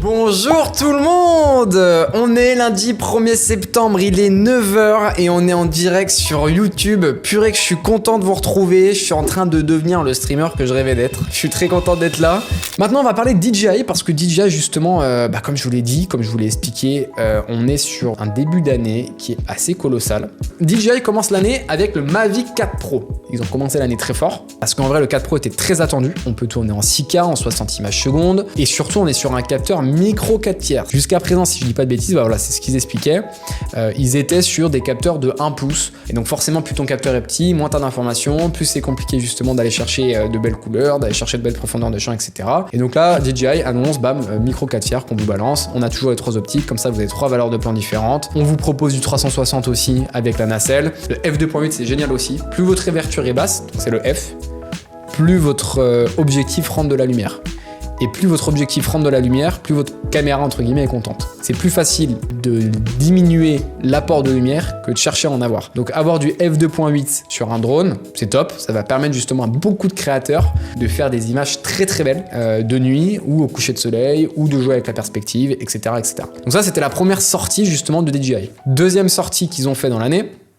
Bonjour tout le monde. On est lundi 1er septembre, il est 9h et on est en direct sur YouTube. Purée que je suis content de vous retrouver, je suis en train de devenir le streamer que je rêvais d'être. Je suis très content d'être là. Maintenant on va parler de DJI parce que DJI justement, comme je vous l'ai dit, comme je vous l'ai expliqué, on est sur un début d'année qui est assez colossal. DJI commence l'année avec le Mavic 4 Pro. Ils ont commencé l'année très fort parce qu'en vrai le 4 Pro était très attendu. On peut tourner en 6K, en 60 images secondes et surtout on est sur un capteur micro 4 tiers. Jusqu'à présent, si je dis pas de bêtises, bah voilà, c'est ce qu'ils expliquaient. Ils étaient sur des capteurs de 1 pouce. Et donc forcément, plus ton capteur est petit, moins t'as d'informations, plus c'est compliqué justement d'aller chercher de belles couleurs, d'aller chercher de belles profondeurs de champ, etc. Et donc là, DJI annonce, bam, micro 4 tiers qu'on vous balance. On a toujours les 3 optiques, comme ça vous avez 3 valeurs de plan différentes. On vous propose du 360 aussi avec la nacelle. Le f2.8 c'est génial aussi. Plus votre ouverture est basse, donc c'est le F, plus votre objectif rentre de la lumière. Et plus votre objectif rentre de la lumière, plus votre caméra entre guillemets est contente. C'est plus facile de diminuer l'apport de lumière que de chercher à en avoir. Donc avoir du f2.8 sur un drone, c'est top. Ça va permettre justement à beaucoup de créateurs de faire des images très très belles de nuit ou au coucher de soleil ou de jouer avec la perspective, etc. etc. Donc ça c'était la première sortie justement de DJI. Deuxième sortie qu'ils ont fait dans l'année,